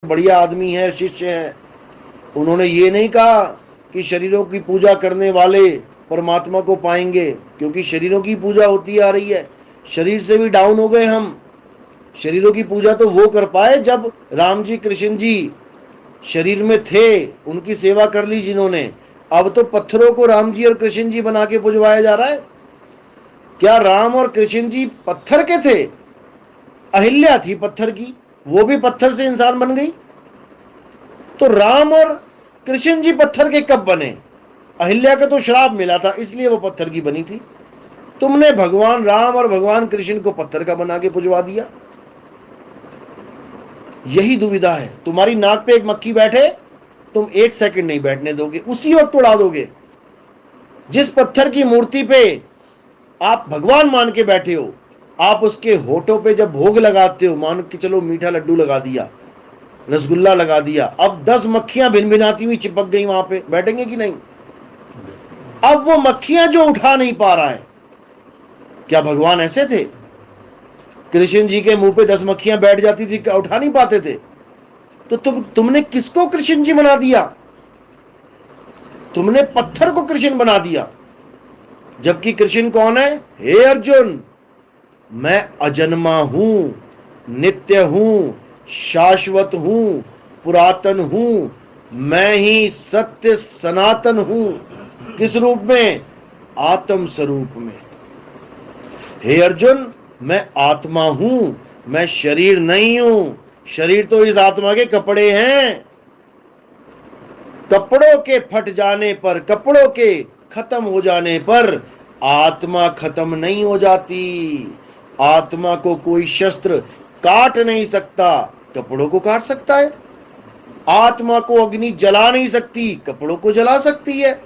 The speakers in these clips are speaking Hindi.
बढ़िया आदमी है, शिष्य है, उन्होंने ये नहीं कहा कि शरीरों की पूजा करने वाले परमात्मा को पाएंगे, क्योंकि शरीरों की पूजा होती आ रही है। शरीर से भी डाउन हो गए हम। शरीरों की पूजा तो वो कर पाए जब राम जी कृष्ण जी शरीर में थे, उनकी सेवा कर ली जिन्होंने। अब तो पत्थरों को राम जी और कृष्ण जी बना के पुजवाया जा रहा है। क्या राम और कृष्ण जी पत्थर के थे? अहिल्या थी पत्थर की, वो भी पत्थर से इंसान बन गई। तो राम और कृष्ण जी पत्थर के कब बने? अहिल्या का तो श्राप मिला था, इसलिए वो पत्थर की बनी थी। तुमने भगवान राम और भगवान कृष्ण को पत्थर का बना के पुजवा दिया। यही दुविधा है। तुम्हारी नाक पे एक मक्खी बैठे, तुम एक सेकंड नहीं बैठने दोगे, उसी वक्त उड़ा दोगे। जिस पत्थर की मूर्ति पे आप भगवान मान के बैठे हो, आप उसके होठों पे जब भोग लगाते हो, मान के चलो मीठा लड्डू लगा दिया, रसगुल्ला लगा दिया, अब 10 मक्खियां भिन भिनाती हुई चिपक गई वहां पे, बैठेंगे कि नहीं? अब वो मक्खियां जो उठा नहीं पा रहा है, क्या भगवान ऐसे थे? कृष्ण जी के मुंह पे 10 मक्खियां बैठ जाती थी, क्या उठा नहीं पाते थे? तो तुमने किसको कृष्ण जी बना दिया? तुमने पत्थर को कृष्ण बना दिया। जबकि कृष्ण कौन है? हे अर्जुन, मैं अजन्मा हूं, नित्य हूं, शाश्वत हूं, पुरातन हूं, मैं ही सत्य सनातन हूं। किस रूप में? आत्म स्वरूप में। हे अर्जुन, मैं आत्मा हूं, मैं शरीर नहीं हूं। शरीर तो इस आत्मा के कपड़े हैं। कपड़ों के फट जाने पर, कपड़ों के खत्म हो जाने पर आत्मा खत्म नहीं हो जाती। आत्मा को कोई शस्त्र काट नहीं सकता, कपड़ों को काट सकता है। आत्मा को अग्नि जला नहीं सकती, कपड़ों को जला सकती है।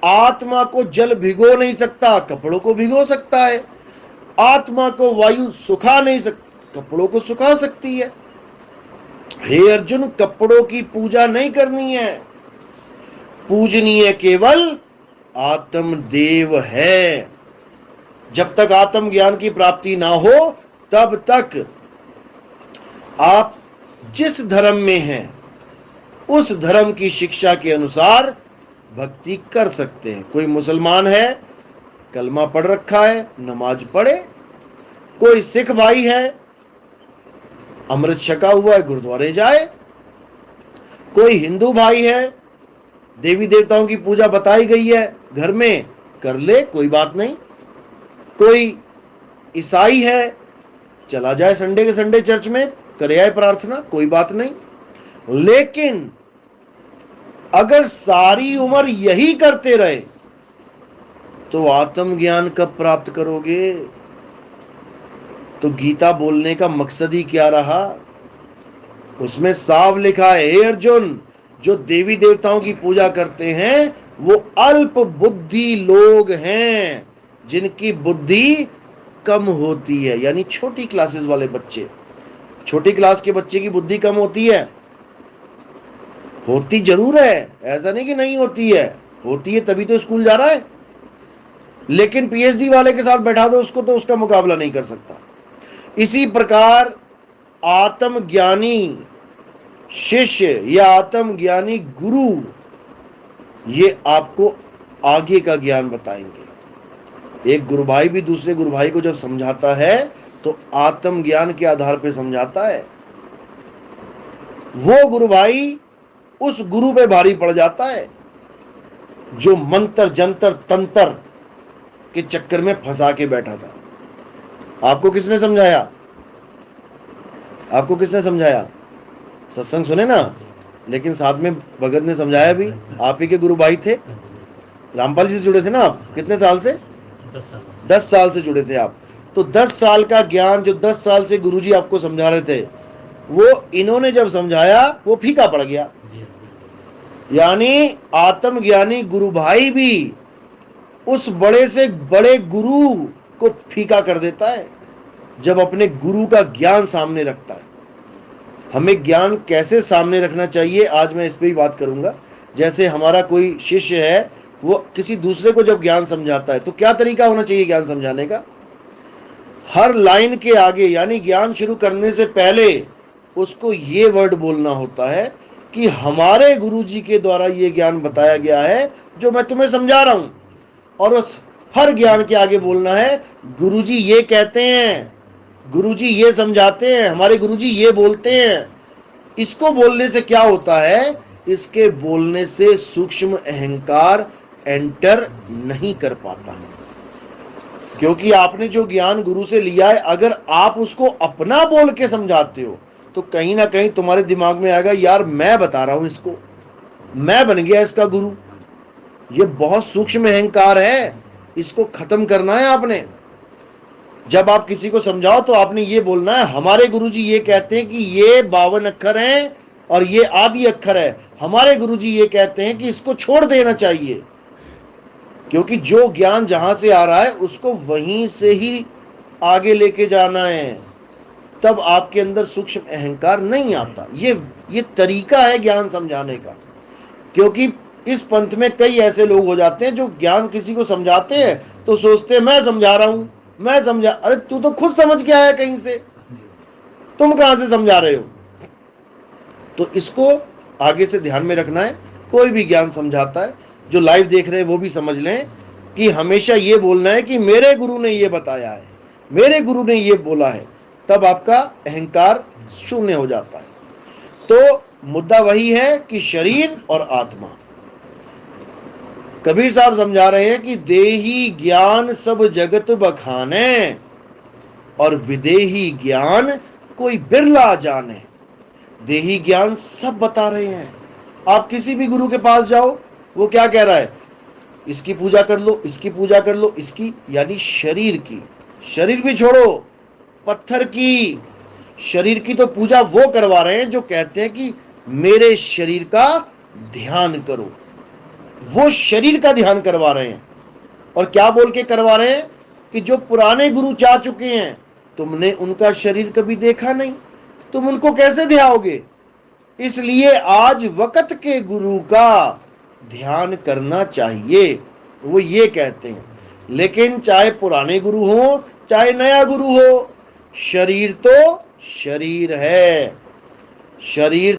आत्मा को जल भिगो नहीं सकता, कपड़ों को भिगो सकता है। आत्मा को वायु सुखा नहीं सकती, कपड़ों को सुखा सकती है। हे अर्जुन, कपड़ों की पूजा नहीं करनी है। पूजनीय केवल आत्मदेव है। जब तक आत्म ज्ञान की प्राप्ति ना हो, तब तक आप जिस धर्म में हैं उस धर्म की शिक्षा के अनुसार भक्ति कर सकते हैं। कोई मुसलमान है, कलमा पढ़ रखा है, नमाज पढ़े। कोई सिख भाई है, अमृत छका हुआ है, गुरुद्वारे जाए। कोई हिंदू भाई है, देवी देवताओं की पूजा बताई गई है, घर में कर ले, कोई बात नहीं। कोई ईसाई है, चला जाए संडे के संडे चर्च में, करे आए प्रार्थना, कोई बात नहीं। लेकिन अगर सारी उम्र यही करते रहे तो आत्मज्ञान कब प्राप्त करोगे? तो गीता बोलने का मकसद ही क्या रहा? उसमें साफ लिखा है, हे अर्जुन, जो देवी देवताओं की पूजा करते हैं वो अल्प बुद्धि लोग हैं, जिनकी बुद्धि कम होती है। यानी छोटी क्लासेस वाले बच्चे। छोटी क्लास के बच्चे की बुद्धि कम होती है? होती जरूर है, ऐसा नहीं कि नहीं होती है, होती है, तभी तो स्कूल जा रहा है। लेकिन पीएचडी वाले के साथ बैठा दो उसको, तो उसका मुकाबला नहीं कर सकता। इसी प्रकार आत्मज्ञानी शिष्य या आत्मज्ञानी गुरु ये आपको आगे का ज्ञान बताएंगे। एक गुरु भाई भी दूसरे गुरु भाई को जब समझाता है तो आत्मज्ञान के आधार पर समझाता है। वो गुरु भाई उस गुरु पे भारी पड़ जाता है जो मंत्र जंतर तंत्र के चक्कर में फंसा के बैठा था। आपको किसने समझाया? आपको किसने समझाया? सत्संग सुने ना, लेकिन साथ में भगत ने समझाया भी। आप ही के गुरु भाई थे, रामपाल जी से जुड़े थे ना आप? कितने साल से? 10 साल से जुड़े थे आप। तो 10 साल का ज्ञान जो 10 साल से गुरुजी आपको समझा रहे थे, वो इन्होंने जब समझाया वो फीका पड़ गया। यानी आत्मज्ञानी गुरु भाई भी उस बड़े से बड़े गुरु को फीका कर देता है जब अपने गुरु का ज्ञान सामने रखता है। हमें ज्ञान कैसे सामने रखना चाहिए, आज मैं इस पे ही बात करूंगा। जैसे हमारा कोई शिष्य है, वो किसी दूसरे को जब ज्ञान समझाता है तो क्या तरीका होना चाहिए ज्ञान समझाने का? हर लाइन के आगे, यानी ज्ञान शुरू करने से पहले उसको ये वर्ड बोलना होता है कि हमारे गुरु जी के द्वारा ये ज्ञान बताया गया है जो मैं तुम्हें समझा रहा हूं, और उस हर ज्ञान के आगे बोलना है गुरु जी ये कहते हैं, गुरु जी ये समझाते हैं, हमारे गुरु जी ये बोलते हैं। इसको बोलने से क्या होता है, इसके बोलने से सूक्ष्म अहंकार एंटर नहीं कर पाता, क्योंकि आपने जो ज्ञान गुरु से लिया है अगर आप उसको अपना बोल के समझाते हो तो कहीं ना कहीं तुम्हारे दिमाग में आएगा यार मैं बता रहा हूं इसको, मैं बन गया इसका गुरु। ये बहुत सूक्ष्म अहंकार है, इसको खत्म करना है आपने। जब आप किसी को समझाओ तो आपने ये बोलना है हमारे गुरुजी ये कहते हैं कि ये 52 अक्षर हैं और ये आदि अक्षर है, हमारे गुरुजी ये कहते हैं कि इसको छोड़ देना चाहिए, क्योंकि जो ज्ञान जहां से आ रहा है उसको वहीं से ही आगे लेके जाना है, तब आपके अंदर सूक्ष्म अहंकार नहीं आता। ये तरीका है ज्ञान समझाने का। क्योंकि इस पंथ में कई ऐसे लोग हो जाते हैं जो ज्ञान किसी को समझाते हैं तो सोचते हैं मैं समझा रहा हूं, मैं समझा, अरे तू तो खुद समझ के आया कहीं से, तुम कहां से समझा रहे हो। तो इसको आगे से ध्यान में रखना है। कोई भी ज्ञान समझाता है, जो लाइव देख रहे हैं वो भी समझ लें कि हमेशा ये बोलना है कि मेरे गुरु ने ये बताया है, मेरे गुरु ने ये बोला है, तब आपका अहंकार शून्य हो जाता है। तो मुद्दा वही है कि शरीर और आत्मा। कबीर साहब समझा रहे हैं कि देही ज्ञान सब जगत बखाने और विदेही ज्ञान कोई बिरला जाने। देही ज्ञान सब बता रहे हैं। आप किसी भी गुरु के पास जाओ, वो क्या कह रहा है, इसकी पूजा कर लो, इसकी पूजा कर लो, इसकी यानी शरीर की, शरीर भी छोड़ो, पत्थर की, शरीर की तो पूजा वो करवा रहे हैं जो कहते हैं कि मेरे शरीर का ध्यान करो, वो शरीर का ध्यान करवा रहे हैं। और क्या बोल के करवा रहे हैं कि जो पुराने गुरु जा चुके हैं, तुमने उनका शरीर कभी देखा नहीं, तुम उनको कैसे ध्याओगे। इसलिए आज वक्त के गुरु का ध्यान करना चाहिए, वो ये कहते हैं। लेकिन चाहे पुराने गुरु हो चाहे नया गुरु हो, शरीर तो शरीर है, शरीर